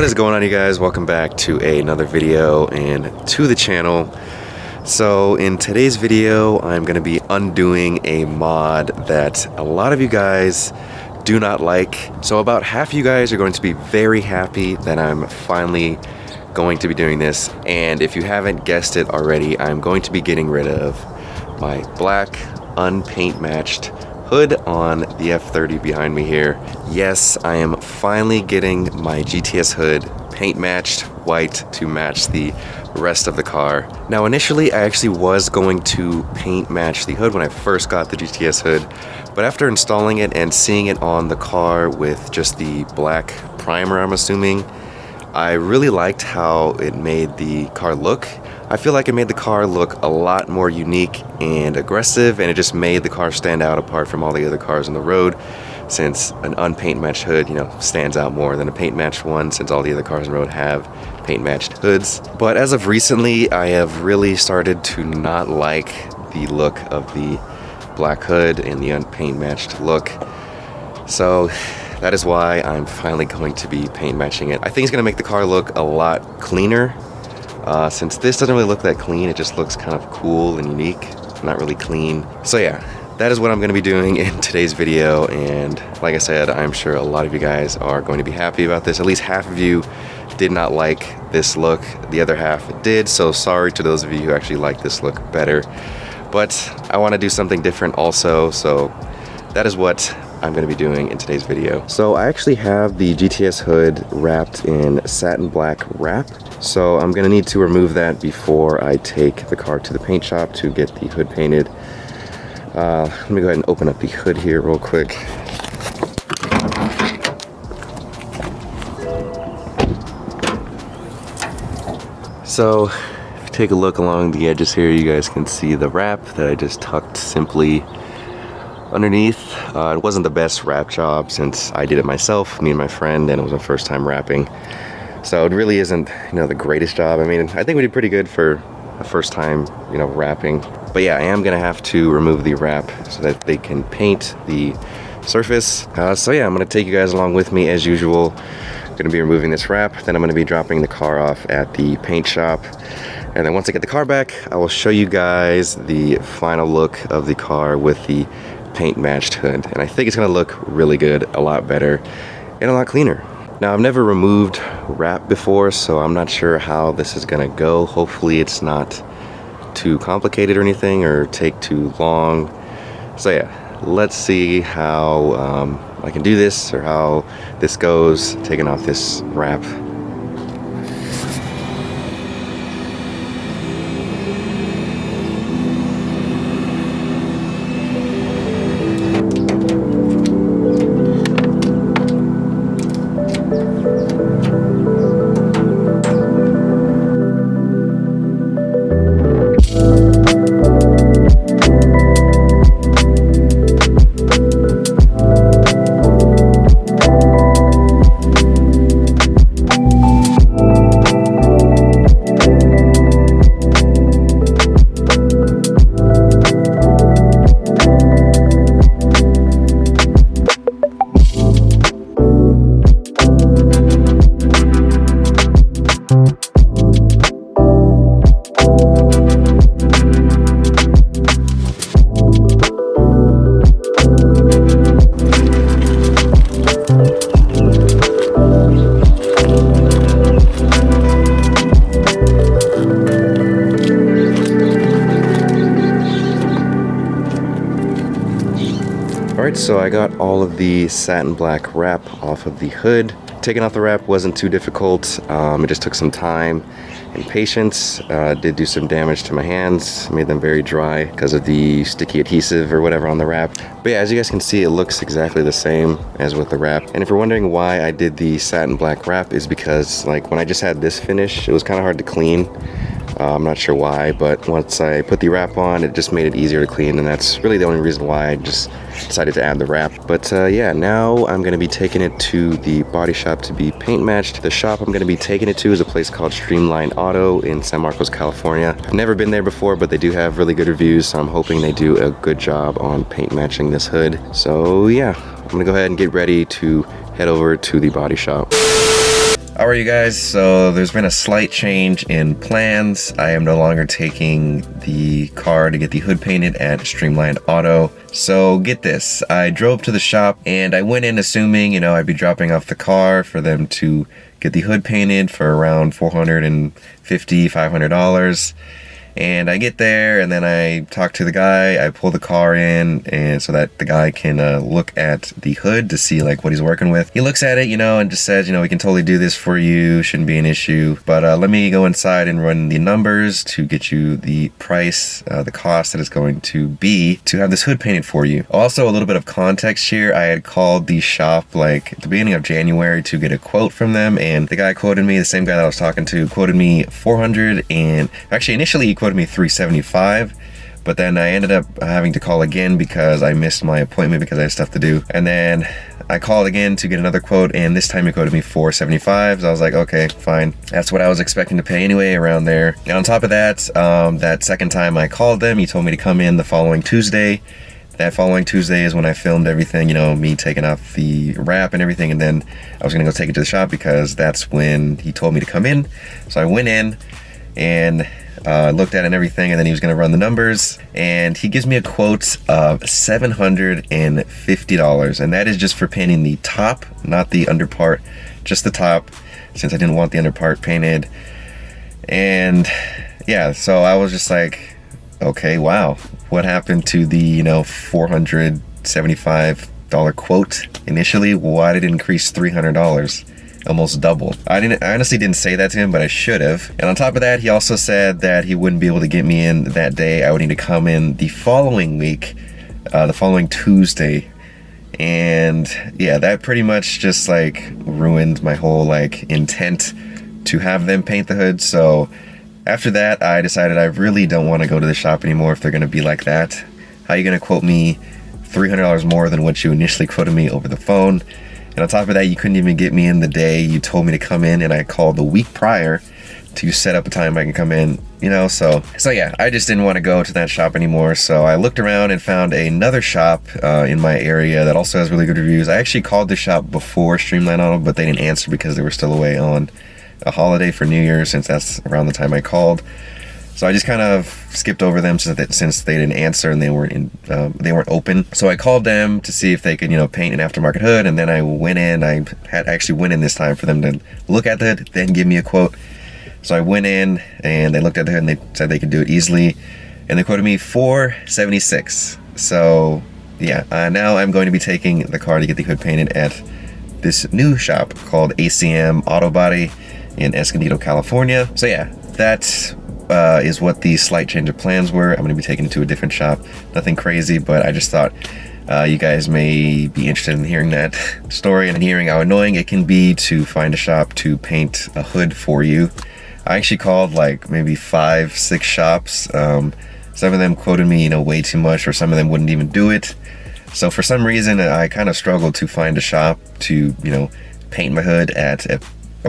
What is going on, you guys? Welcome back to another video and to the channel. So in today's video, I'm going to be undoing a mod that a lot of you guys do not like. So about half of you guys are going to be very happy that I'm finally going to be doing this. And if you haven't guessed it already, I'm going to be getting rid of my black unpaint matched hood on the F30 behind me here. Yes, I am finally getting my GTS hood paint matched white to match the rest of the car. Now initially I actually was going to paint match the hood when I first got the GTS hood, but after installing it and seeing it on the car with just the black primer, I'm assuming, I really liked how it made the car look. I feel like it made the car look a lot more unique and aggressive, and it just made the car stand out apart from all the other cars on the road, since an unpaint matched hood, stands out more than a paint matched one, since all the other cars on the road have paint matched hoods. But as of recently, I have really started to not like the look of the black hood and the unpaint matched look. So that is why I'm finally going to be paint matching it. I think it's going to make the car look a lot cleaner. Since this doesn't really look that clean, it just looks kind of cool and unique, not really clean. So yeah, that is what I'm going to be doing in today's video, and like I said, I'm sure a lot of you guys are going to be happy about this. At least half of you did not like this look, the other half did, so sorry to those of you who actually like this look better. But I want to do something different also, so that is what I'm going to be doing in today's video. So I actually have the GTS hood wrapped in satin black wrap. So I'm going to need to remove that before I take the car to the paint shop to get the hood painted. Let me go ahead and open up the hood here real quick. So if you take a look along the edges here, you guys can see the wrap that I just tucked simply underneath. It wasn't the best wrap job since I did it myself, me and my friend, and it was my first time wrapping. So it really isn't, the greatest job. I mean, I think we did pretty good for a first time, wrapping. But yeah, I am gonna have to remove the wrap so that they can paint the surface. So yeah, I'm gonna take you guys along with me as usual. Gonna be removing this wrap, then I'm gonna be dropping the car off at the paint shop. And then once I get the car back, I will show you guys the final look of the car with the paint matched hood, and I think it's gonna look really good, a lot better and a lot cleaner. Now I've never removed wrap before, so I'm not sure how this is gonna go. Hopefully it's not too complicated or anything or take too long. So yeah, let's see how I can do this or how this goes, taking off this wrap. Alright, so I got all of the satin black wrap off of the hood. Taking off the wrap wasn't too difficult. It just took some time and patience. Did do some damage to my hands, made them very dry because of the sticky adhesive or whatever on the wrap. But yeah, as you guys can see, it looks exactly the same as with the wrap. And if you're wondering why I did the satin black wrap, is because when I just had this finish, it was kind of hard to clean. I'm not sure why, but once I put the wrap on, it just made it easier to clean, and that's really the only reason why I just decided to add the wrap. But yeah, now I'm going to be taking it to the body shop to be paint matched. The shop I'm going to be taking it to is a place called Streamline Auto in San Marcos, California. I've never been there before, but they do have really good reviews, so I'm hoping they do a good job on paint matching this hood. So yeah, I'm going to go ahead and get ready to head over to the body shop. Alright, you guys, so there's been a slight change in plans. I am no longer taking the car to get the hood painted at Streamlined Auto. So get this, I drove to the shop and I went in assuming, I'd be dropping off the car for them to get the hood painted for around $450, $500. And I get there and then I talk to the guy, I pull the car in and so that the guy can look at the hood to see like what he's working with. He looks at it, and just says, we can totally do this for you, shouldn't be an issue. But let me go inside and run the numbers to get you the price, the cost that it's going to be to have this hood painted for you. Also, a little bit of context here, I had called the shop like at the beginning of January to get a quote from them, and the guy quoted me, the same guy that I was talking to, quoted me 400, and actually initially he quoted me 375, but then I ended up having to call again because I missed my appointment because I had stuff to do. And then I called again to get another quote, and this time he quoted me 475. So I was like, okay, fine. That's what I was expecting to pay anyway, around there. And on top of that, that second time I called them, he told me to come in the following Tuesday. That following Tuesday is when I filmed everything, me taking off the wrap and everything, and then I was gonna go take it to the shop because that's when he told me to come in. So I went in and looked at it and everything, and then he was going to run the numbers, and he gives me a quote of $750, and that is just for painting the top, not the under part, just the top, since I didn't want the under part painted. And yeah, so I was just like, okay, wow, what happened to the $475 quote initially? Why did it increase $300? Almost double. I honestly didn't say that to him, but I should have. And on top of that, he also said that he wouldn't be able to get me in that day. I would need to come in the following week, the following Tuesday. And yeah, that pretty much just like ruined my whole like intent to have them paint the hood. So after that, I decided I really don't want to go to the shop anymore if they're going to be like that. How are you going to quote me $300 more than what you initially quoted me over the phone? And on top of that, you couldn't even get me in the day you told me to come in, and I called the week prior to set up a time I can come in, so yeah, I just didn't want to go to that shop anymore. So I looked around and found another shop in my area that also has really good reviews. I actually called the shop before Streamline Auto, but they didn't answer because they were still away on a holiday for New Year's, since that's around the time I called. So I just kind of skipped over them since they didn't answer and they weren't open. So I called them to see if they could, paint an aftermarket hood, and then I went in. I actually went in this time for them to look at the hood, then give me a quote. So I went in and they looked at the hood and they said they could do it easily, and they quoted me $476. So yeah, now I'm going to be taking the car to get the hood painted at this new shop called ACM Auto Body in Escondido, California. So yeah, that is what the slight change of plans were. I'm going to be taking it to a different shop. Nothing crazy, but I just thought you guys may be interested in hearing that story and hearing how annoying it can be to find a shop to paint a hood for you. I actually called like maybe 5-6 shops. Some of them quoted me, way too much, or some of them wouldn't even do it. So for some reason, I kind of struggled to find a shop to, paint my hood at a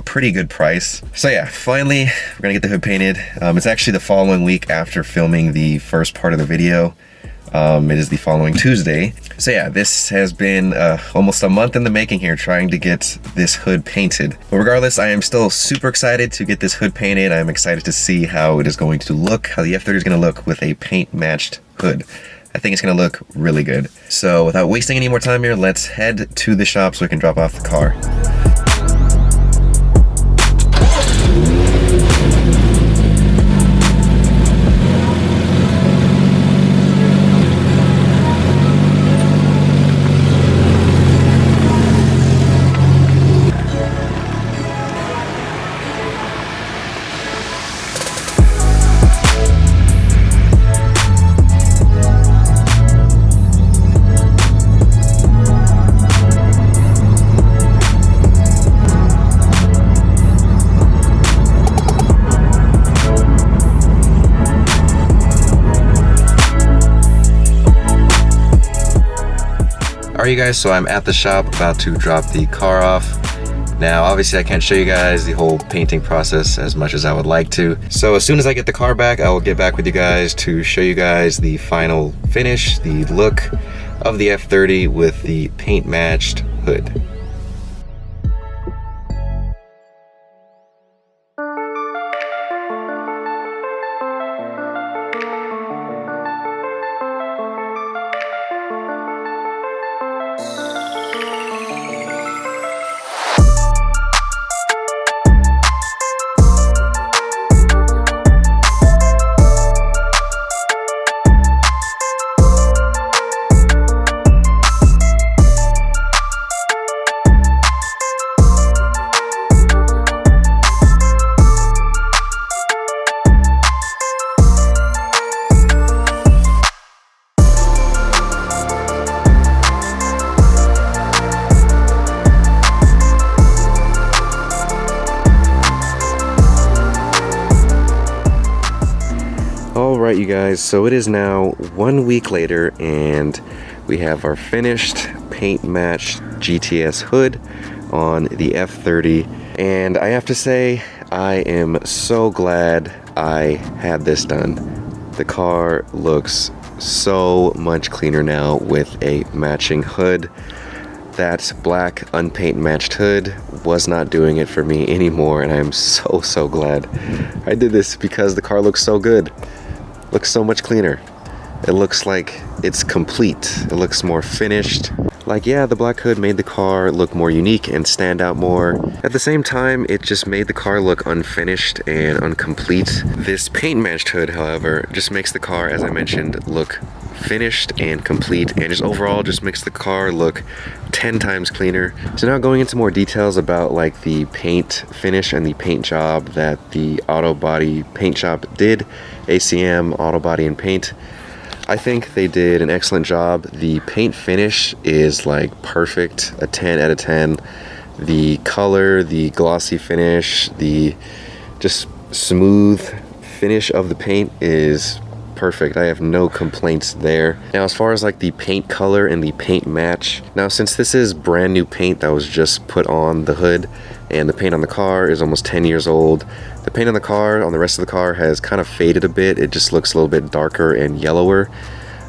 pretty good price. So yeah, finally we're gonna get the hood painted. It's actually the following week after filming the first part of the video. It is the following Tuesday. So yeah, this has been almost a month in the making here, trying to get this hood painted. But regardless, I am still super excited to get this hood painted. I'm excited to see how it is going to look, how the F30 is going to look with a paint matched hood. I think it's going to look really good. So without wasting any more time here, let's head to the shop so we can drop off the car. Alright you guys, so I'm at the shop about to drop the car off. Now obviously I can't show you guys the whole painting process as much as I would like to. So as soon as I get the car back, I will get back with you guys to show you guys the final finish, the look of the F30 with the paint matched hood. Alright you guys, so it is now 1 week later and we have our finished paint matched GTS hood on the F30, and I have to say I am so glad I had this done. The car looks so much cleaner now with a matching hood. That black unpaint matched hood was not doing it for me anymore, and I am so glad I did this because the car looks so good. Looks so much cleaner. It looks like it's complete. It looks more finished. Like, yeah, the black hood made the car look more unique and stand out more. At the same time, it just made the car look unfinished and incomplete. This paint matched hood, however, just makes the car, as I mentioned, look finished and complete, and just overall just makes the car look 10 times cleaner. So now going into more details about like the paint finish and the paint job that the auto body paint shop did, ACM Auto Body and Paint. I think they did an excellent job. The paint finish is like perfect, a 10 out of 10. The color, the glossy finish, the just smooth finish of the paint is perfect. I have no complaints there. Now as far as like the paint color and the paint match, now since this is brand new paint that was just put on the hood and the paint on the car is almost 10 years old, the paint on the car, on the rest of the car, has kind of faded a bit. It just looks a little bit darker and yellower.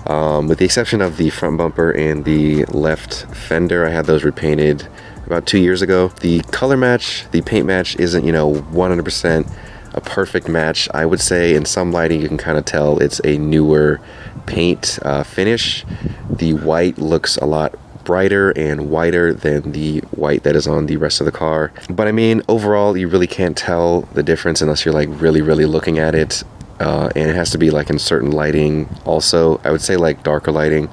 With the exception of the front bumper and the left fender, I had those repainted about 2 years ago. The color match, the paint match isn't, 100% a perfect match. I would say in some lighting you can kind of tell it's a newer paint finish. The white looks a lot brighter and whiter than the white that is on the rest of the car. But I mean, overall, you really can't tell the difference unless you're like really looking at it. And it has to be like in certain lighting also. I would say like darker lighting.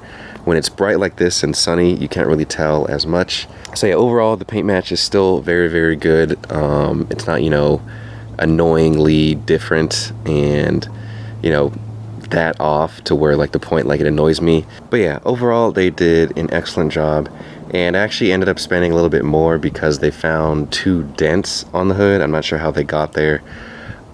When it's bright like this and sunny, you can't really tell as much. So yeah, overall, the paint match is still very good. It's not, annoyingly different and, that off to where like the point like it annoys me. But yeah, overall they did an excellent job, and I actually ended up spending a little bit more because they found 2 dents on the hood. I'm not sure how they got there,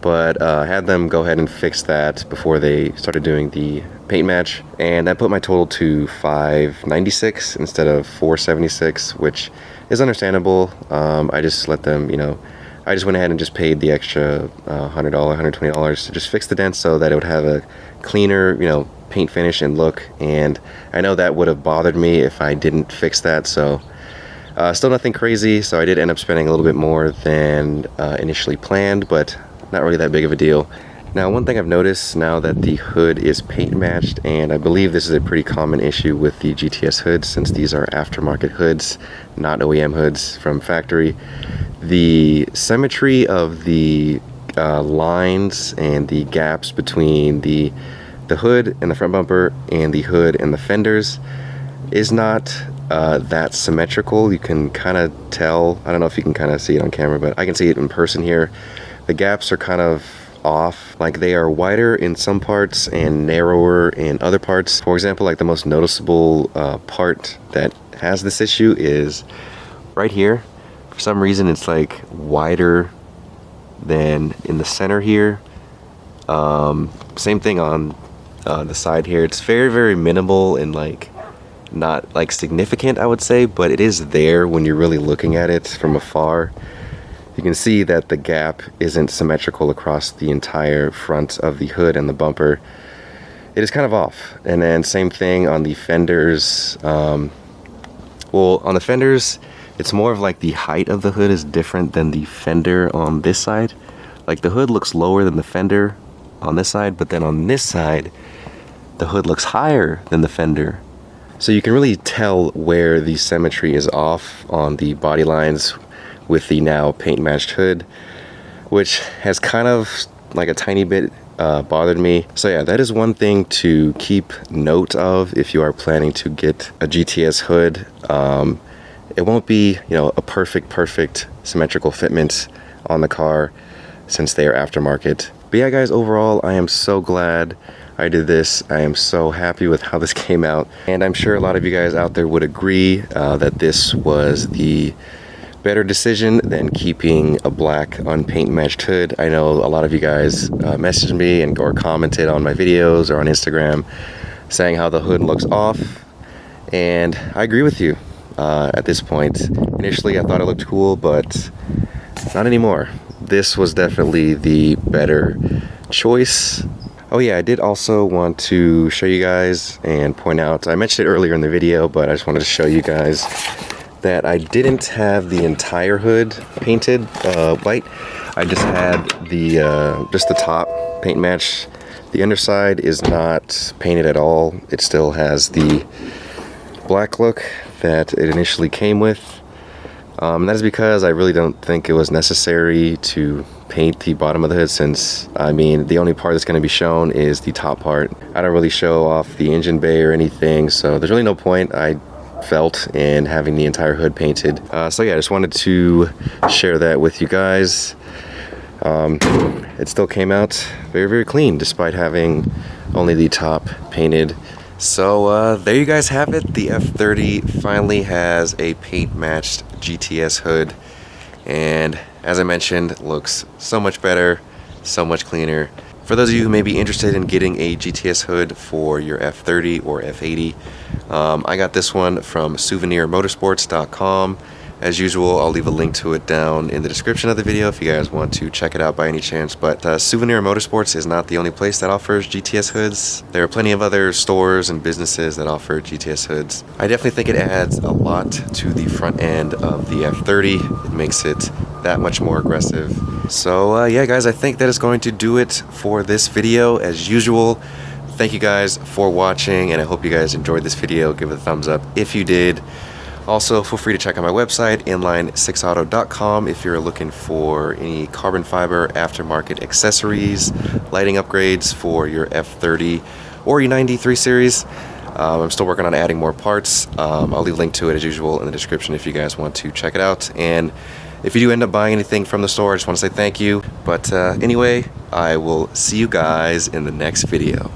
but I had them go ahead and fix that before they started doing the paint match, and that put my total to $596 instead of $476, which is understandable. I just let them, I just went ahead and just paid the extra $100, $120 to just fix the dents so that it would have a cleaner, paint finish and look. And I know that would have bothered me if I didn't fix that. So still nothing crazy. So I did end up spending a little bit more than initially planned, but not really that big of a deal. Now, one thing I've noticed now that the hood is paint matched, and I believe this is a pretty common issue with the GTS hoods since these are aftermarket hoods, not OEM hoods from factory. The symmetry of the lines and the gaps between the hood and the front bumper and the hood and the fenders is not that symmetrical. You can kind of tell. I don't know if you can kind of see it on camera, but I can see it in person here. The gaps are kind of off. Like, they are wider in some parts and narrower in other parts. For example, like the most noticeable part that has this issue is right here. For some reason it's like wider than in the center here. Same thing on the side here. It's very minimal and like not like significant, I would say, but it is there when you're really looking at it from afar. You can see that the gap isn't symmetrical across the entire front of the hood and the bumper. It is kind of off. And then same thing on the fenders. Well, on the fenders, it's more of like the height of the hood is different than the fender on this side. Like, the hood looks lower than the fender on this side, but then on this side, the hood looks higher than the fender. So you can really tell where the symmetry is off on the body lines with the now paint matched hood, which has kind of like a tiny bit bothered me. So yeah, that is one thing to keep note of if you are planning to get a GTS hood. It won't be, a perfect symmetrical fitment on the car since they are aftermarket. But yeah, guys, overall, I am so glad I did this. I am so happy with how this came out, and I'm sure a lot of you guys out there would agree that this was the better decision than keeping a black unpaint matched hood. I know a lot of you guys messaged me and or commented on my videos or on Instagram saying how the hood looks off, and I agree with you at this point. Initially I thought it looked cool, but not anymore. This was definitely the better choice. Oh yeah, I did also want to show you guys and point out, I mentioned it earlier in the video, but I just wanted to show you guys that I didn't have the entire hood painted white. I just had the top paint match. The underside is not painted at all. It still has the black look that it initially came with. And that is because I really don't think it was necessary to paint the bottom of the hood, since, I mean, the only part that's going to be shown is the top part. I don't really show off the engine bay or anything, so there's really no point, I felt, in having the entire hood painted. So yeah, I just wanted to share that with you guys. It still came out very, very clean despite having only the top painted. So there you guys have it. The F30 finally has a paint matched GTS hood, and as I mentioned, looks so much better, so much cleaner. For those of you who may be interested in getting a GTS hood for your F30 or F80, I got this one from souvenirmotorsports.com. As usual, I'll leave a link to it down in the description of the video if you guys want to check it out by any chance. But Souvenir Motorsports is not the only place that offers GTS hoods. There are plenty of other stores and businesses that offer GTS hoods. I definitely think it adds a lot to the front end of the F30. It makes it that much more aggressive. So yeah guys, I think that is going to do it for this video. As usual, thank you guys for watching, and I hope you guys enjoyed this video. Give it a thumbs up if you did. Also, feel free to check out my website, inline6auto.com, if you're looking for any carbon fiber aftermarket accessories, lighting upgrades for your F30 or your 93 series. I'm still working on adding more parts. I'll leave a link to it as usual in the description if you guys want to check it out. And if you do end up buying anything from the store, I just want to say thank you. But anyway, I will see you guys in the next video.